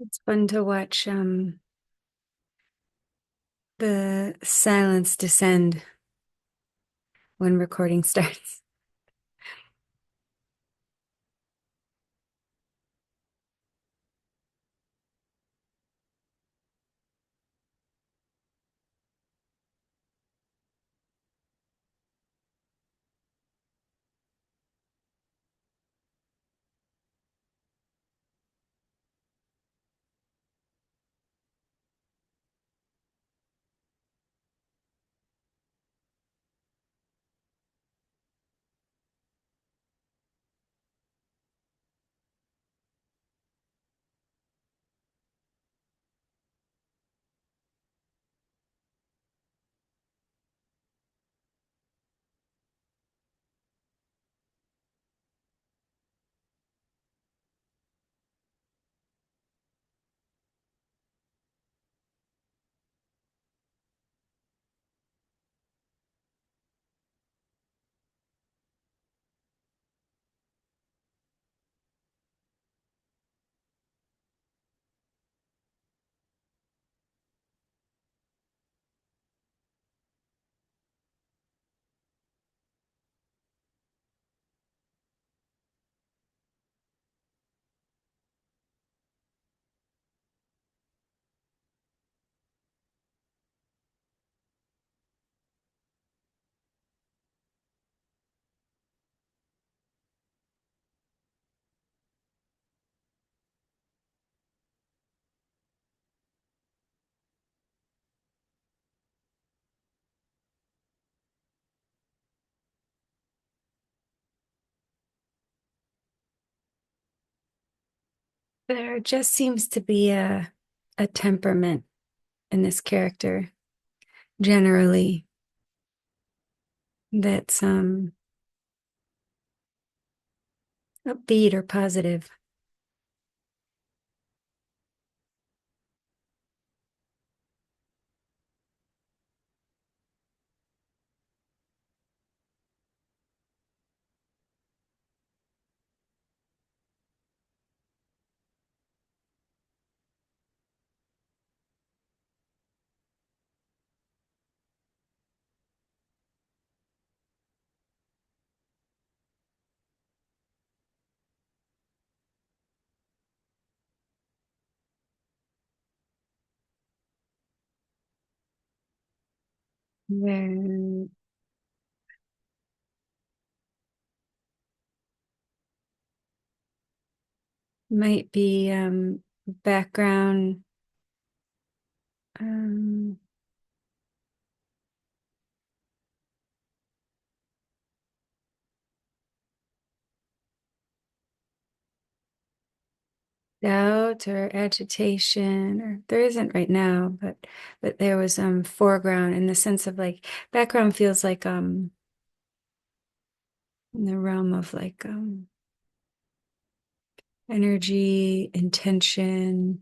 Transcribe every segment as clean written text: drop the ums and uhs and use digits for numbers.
It's fun to watch the silence descend when recording starts. There just seems to be a temperament in this character generally that's upbeat or positive. There might be background um, doubt or agitation, or there isn't right now, but there was foreground in the sense of like background feels like in the realm of like energy, intention,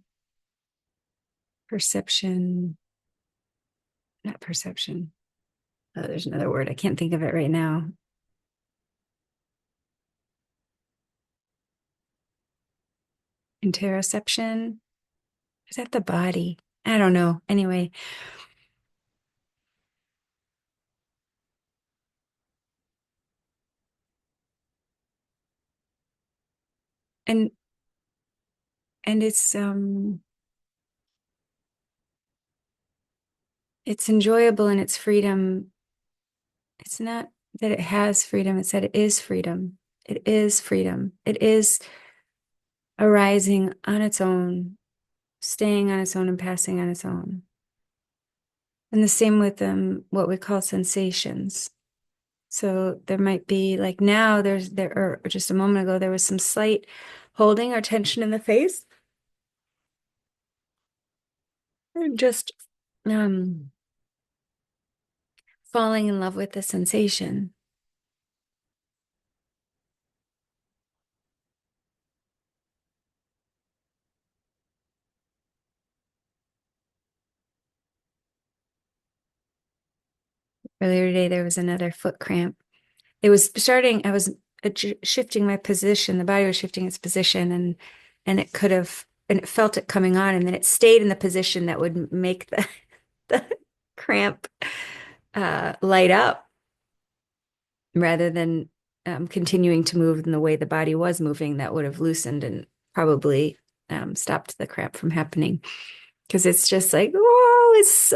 perception, not perception. Oh, there's another word. I can't think of it right now. Interoception. Is that the body? I don't know. Anyway, and and it's enjoyable in its freedom. It's not that it has freedom, it's that it is freedom. It is freedom. It is arising on its own, staying on its own and passing on its own. And the same with what we call sensations. So there might be like now or just a moment ago there was some slight holding or tension in the face. And just um falling in love with the sensation. Earlier today there was another foot cramp. It was starting, I was shifting my position, the body was shifting its position and and it felt it coming on, and then it stayed in the position that would make the cramp light up rather than continuing to move in the way the body was moving that would have loosened and probably stopped the cramp from happening. Because it's just like, oh, it's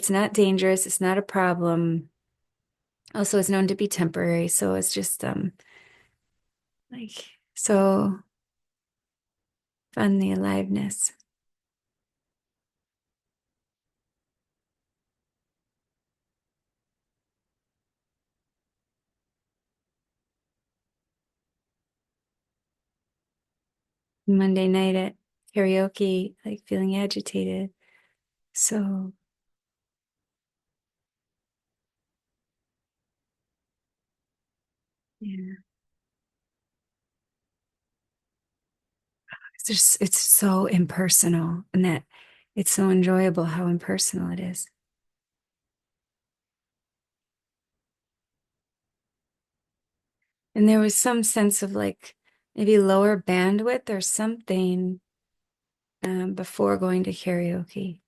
not dangerous, it's not a problem. Also, it's known to be temporary, so it's just like so fun, the aliveness. Monday night at karaoke, like feeling agitated. So yeah, it's so impersonal, and that it's so enjoyable how impersonal it is. And there was some sense of like maybe lower bandwidth or something before going to karaoke.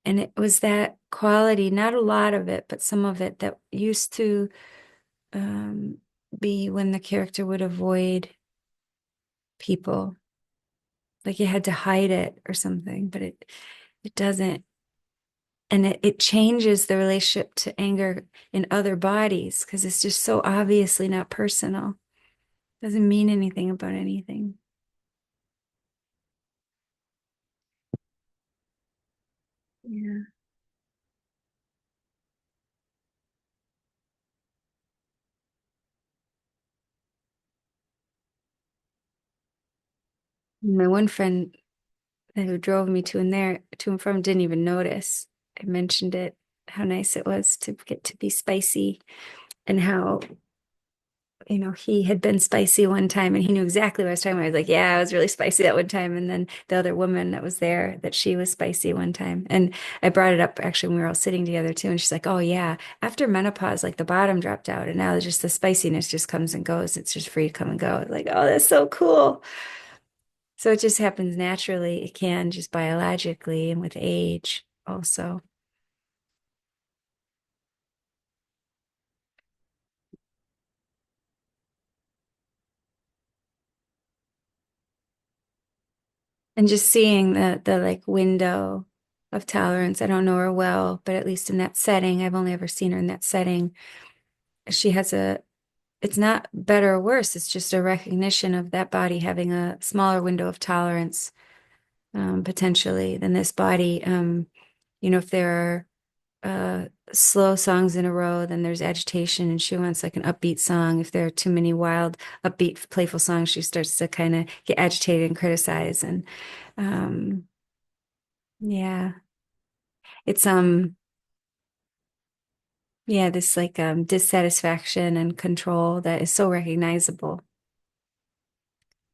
And it was that quality, not a lot of it, but some of it that used to um, be when the character would avoid people. Like you had to hide it or something, but it doesn't. And it changes the relationship to anger in other bodies because it's just so obviously not personal. Doesn't mean anything about anything. Yeah. My one friend who drove me to and from didn't even notice. I mentioned it, how nice it was to get to be spicy and how, he had been spicy one time and he knew exactly what I was talking about. I was like, yeah, I was really spicy that one time. And then the other woman that was there, that she was spicy one time. And I brought it up actually when we were all sitting together too. And she's like, oh yeah, after menopause, like the bottom dropped out and now just the spiciness just comes and goes. It's just free to come and go. Like, oh, that's so cool. So it just happens naturally. It can just biologically and with age also. And just seeing the like window of tolerance. I don't know her well, but at least in that setting, I've only ever seen her in that setting. She has it's not better or worse, it's just a recognition of that body having a smaller window of tolerance, potentially than this body. If there are slow songs in a row, then there's agitation and she wants like an upbeat song. If there are too many wild, upbeat, playful songs, she starts to kind of get agitated and criticize. And um, yeah, it's yeah, this like dissatisfaction and control that is so recognizable.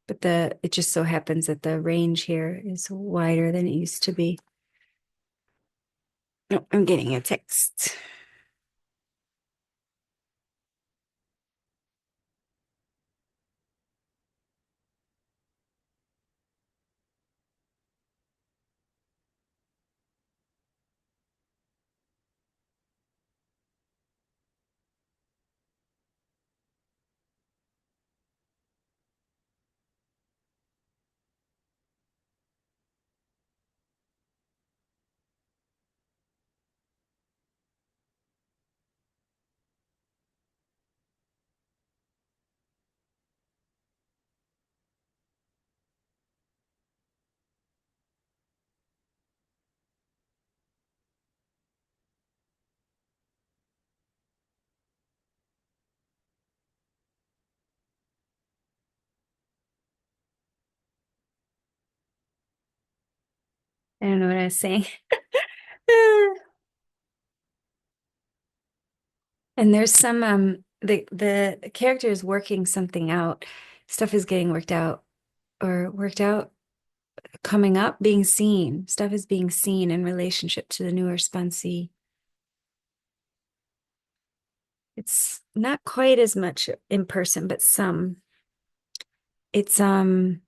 But it just so happens that the range here is wider than it used to be. Oh, I'm getting a text. I don't know what I was saying. And there's some the character is working something out. Stuff is getting worked out or worked out, coming up, being seen. Stuff is being seen in relationship to the newer sponsee. It's not quite as much in person, but some. it's the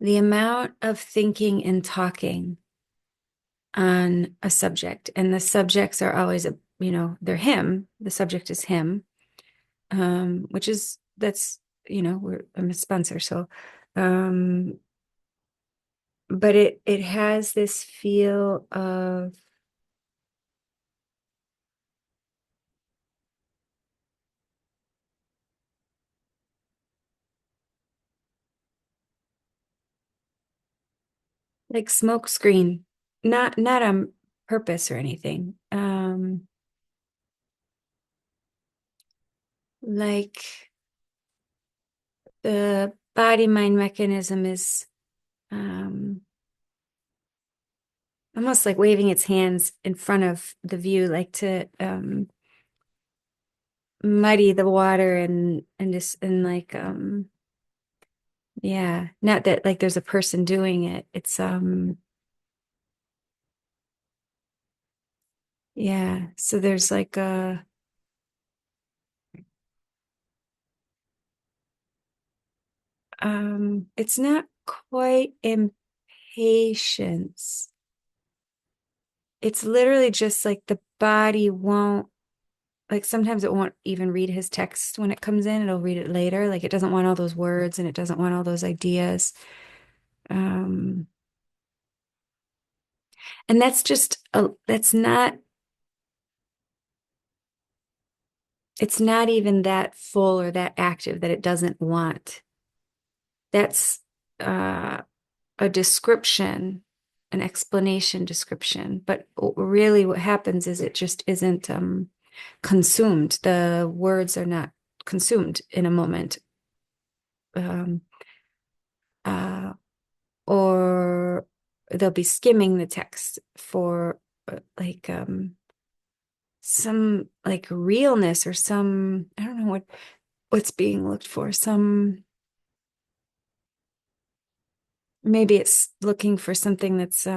amount of thinking and talking on a subject, and the subjects are always they're him. The subject is him, which is that's I'm a Spencer, so um, but it has this feel of like smoke screen, not on purpose or anything. Like the body mind mechanism is um almost like waving its hands in front of the view, like to muddy the water and just and like yeah, not that like there's a person doing it. It's yeah, so there's like a it's not quite impatience. It's literally just like the body won't, like sometimes it won't even read his text when it comes in. It'll read it later. Like it doesn't want all those words and it doesn't want all those ideas. Um, and that's just that's not, it's not even that full or that active that it doesn't want. That's uh a description, an explanation description. But really what happens is it just isn't consumed. The words are not consumed in a moment. Um, uh, or they'll be skimming the text for like some like realness or some, I don't know what's being looked for. Some, maybe it's looking for something that's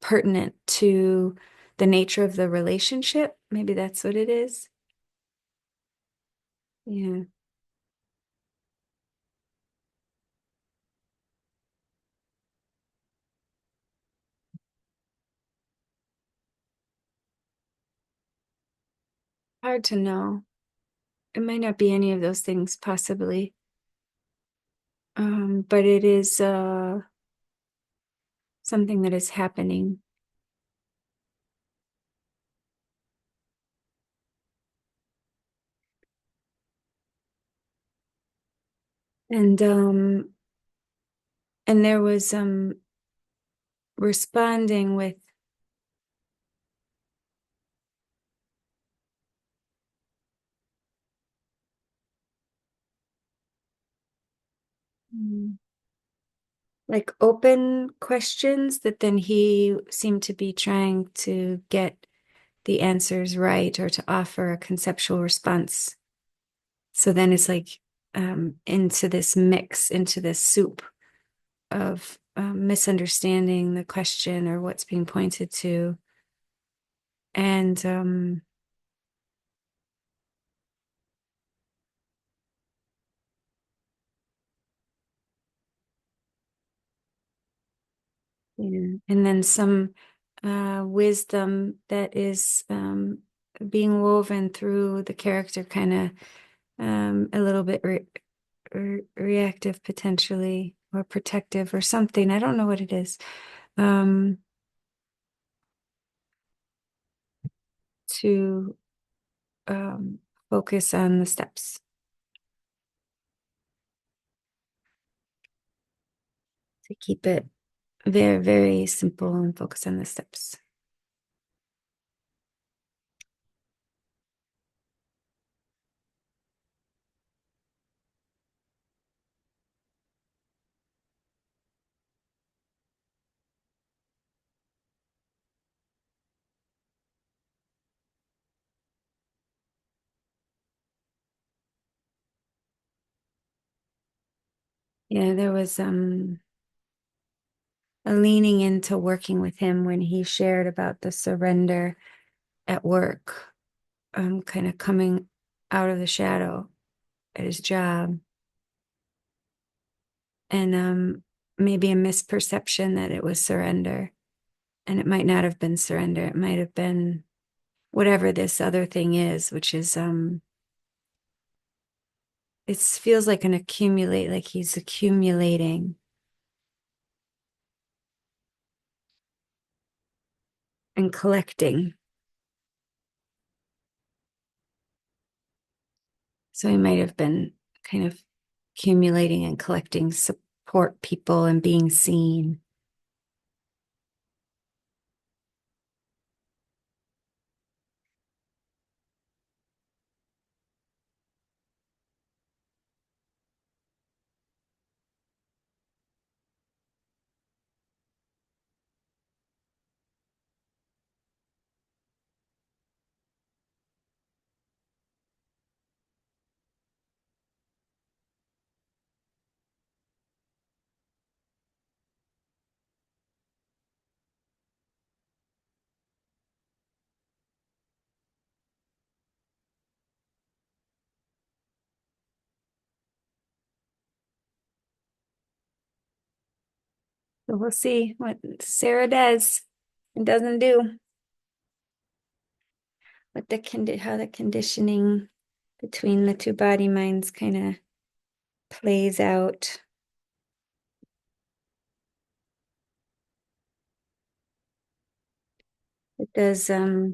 pertinent to the nature of the relationship. Maybe that's what it is. Yeah. Hard to know. It might not be any of those things, possibly. But it is something that is happening. And there was responding with mm, like open questions that then he seemed to be trying to get the answers right or to offer a conceptual response. So then it's like into this mix, into this soup of misunderstanding the question or what's being pointed to. And and then some wisdom that is being woven through the character, kind of a little bit reactive potentially, or protective or something. I don't know what it is. Um, to um, focus on the steps, to keep it very, very simple and focus on the steps. Yeah, there was a leaning into working with him when he shared about the surrender at work, kind of coming out of the shadow at his job. and maybe a misperception that it was surrender. And it might not have been surrender. It might have been whatever this other thing is, which is it feels like an accumulate, like he's accumulating and collecting. So he might have been kind of accumulating and collecting support people and being seen. So we'll see what Sarah does and doesn't do, what how the conditioning between the two body minds kind of plays out. It does, there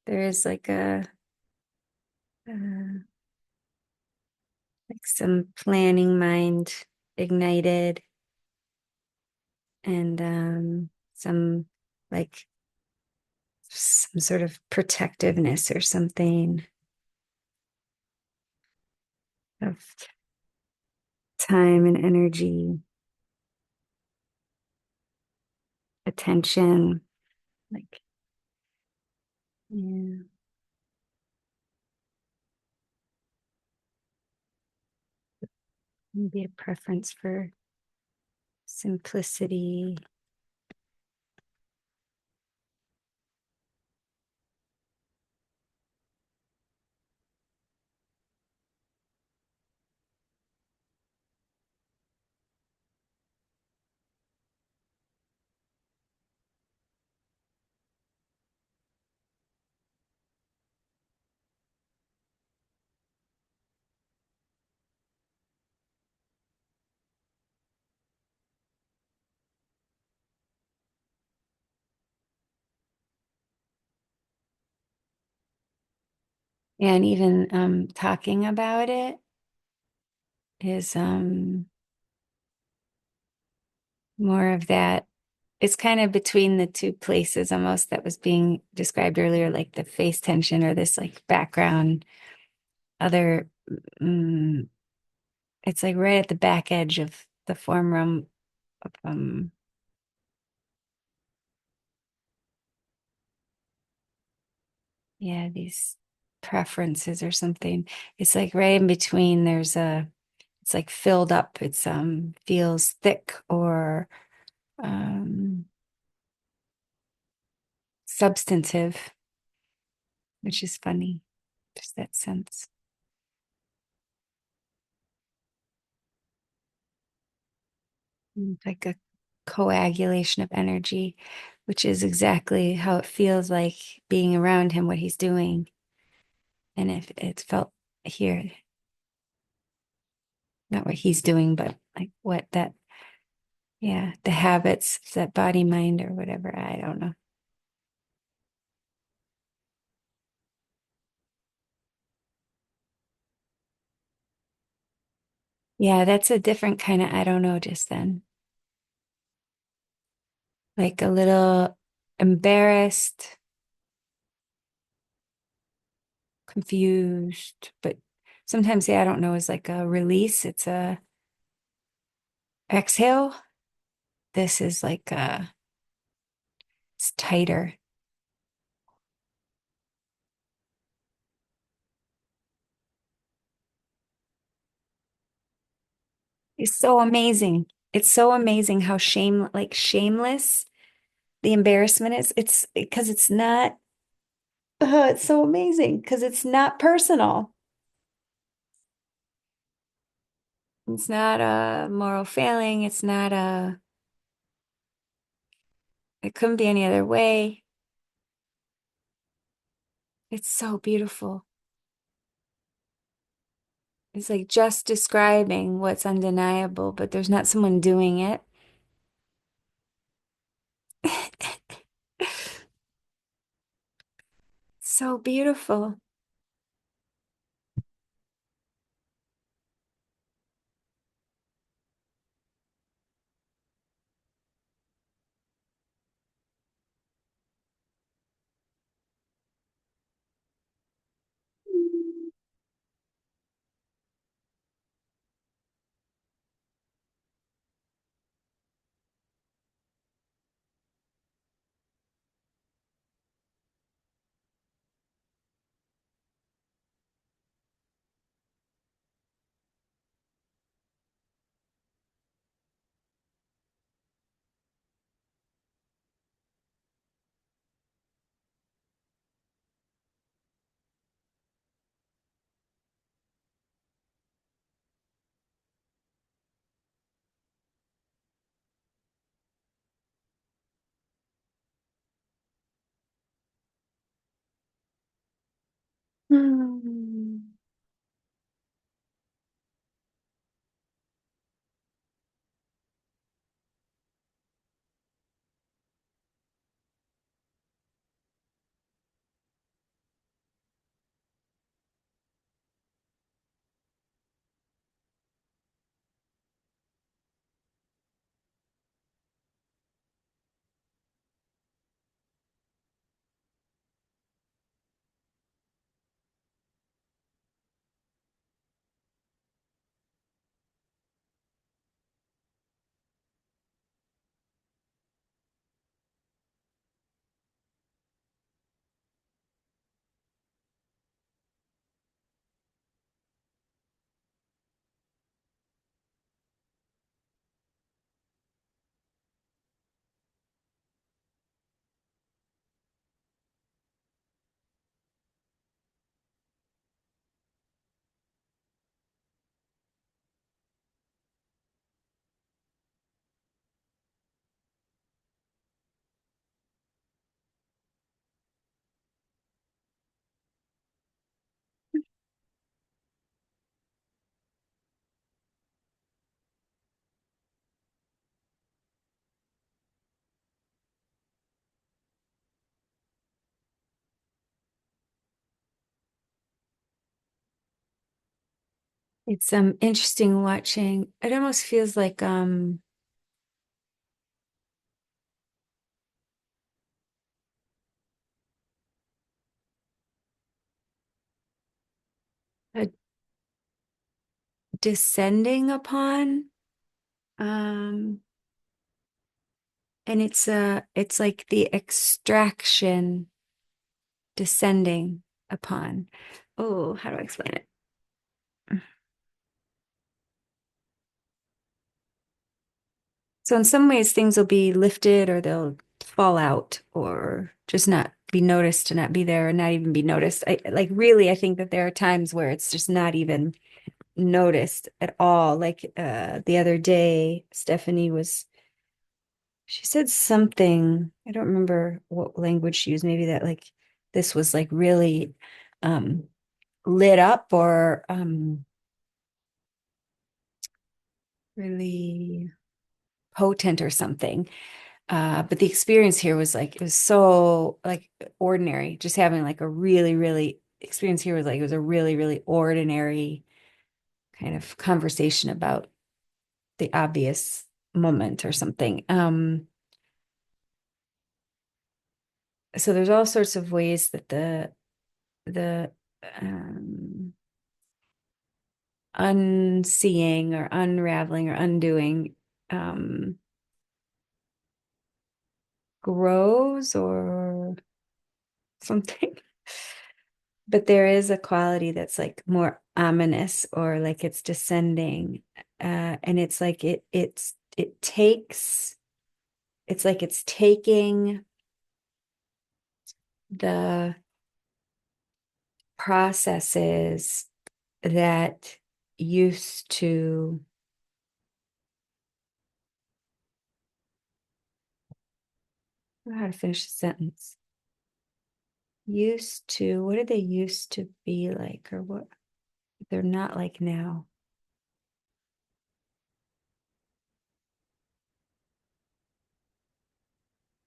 is uh, like some planning mind ignited and some like some sort of protectiveness or something of time and energy, attention, like, yeah, maybe a preference for simplicity. And even talking about it is more of that. It's kind of between the two places almost that was being described earlier, like the face tension or this like background, other, mm, it's like right at the back edge of the form room of, yeah, these preferences or something. It's like right in between, it's like filled up. It's, feels thick or, um, substantive, which is funny. Just that sense. Like a coagulation of energy, which is exactly how it feels like being around him, what he's doing. And if it felt here, not what he's doing, but like what that, yeah, the habits, that body mind or whatever. I don't know. Yeah, that's a different kind of, I don't know, just then. Like a little embarrassed, confused, but sometimes, yeah, I don't know, is like a release. It's a exhale. This is like it's tighter. It's so amazing. It's so amazing how like shameless the embarrassment is. It's because it's not, it's so amazing because it's not personal. It's not a moral failing. It couldn't be any other way. It's so beautiful. It's like just describing what's undeniable, but there's not someone doing it. So beautiful. Hmm. It's interesting watching. It almost feels like a descending upon um and it's like the extraction descending upon. Oh, how do I explain it? So in some ways things will be lifted or they'll fall out or just not be noticed to not be there or not even be noticed. I think that there are times where it's just not even noticed at all. Like the other day, she said something, I don't remember what language she used, maybe that like this was like really um lit up or really potent or something. But the experience here was like it was so like ordinary. Just having like a really, really experience here was like it was a really, really ordinary kind of conversation about the obvious moment or something. So there's all sorts of ways that the um unseeing or unraveling or undoing um grows or something. But there is a quality that's like more ominous or like it's descending. And it's like it takes it's like it's taking the processes that used to know how to finish the sentence. Used to, what did they used to be like, or what they're not like now?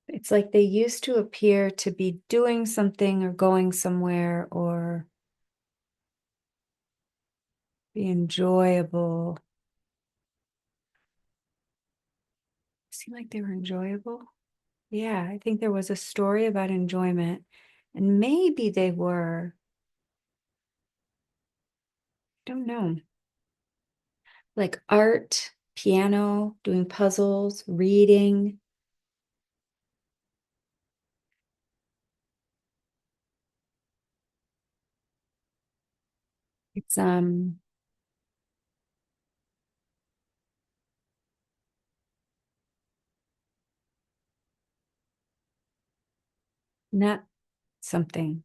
It's like they used to appear to be doing something or going somewhere or be enjoyable. Seem like they were enjoyable. Yeah, I think there was a story about enjoyment, and maybe they were, I don't know, like art, piano, doing puzzles, reading. It's not something.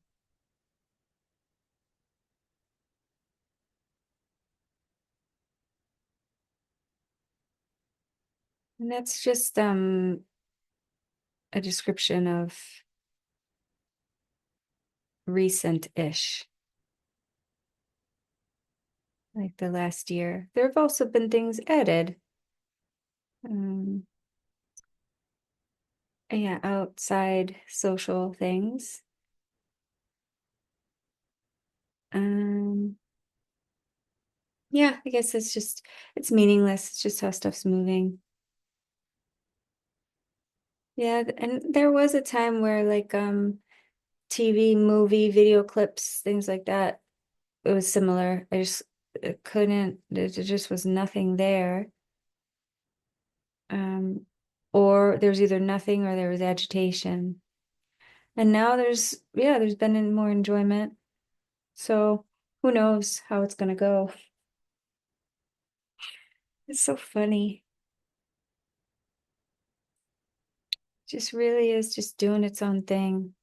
And that's just a description of recent-ish, like the last year. There have also been things added. Um, yeah, outside social things. Um, yeah, I guess it's meaningless. It's just how stuff's moving. Yeah, and there was a time where like TV, movie, video clips, things like that, it was similar. I just it couldn't, there just was nothing there. Um, or there was either nothing or there was agitation. And now yeah, there's been more enjoyment. So who knows how it's gonna go. It's so funny. Just really is just doing its own thing.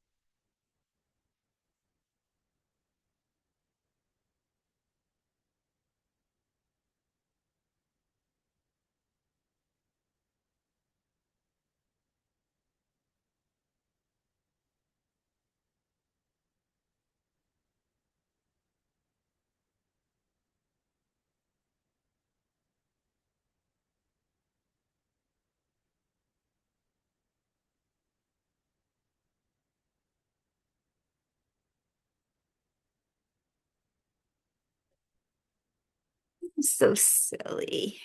So silly.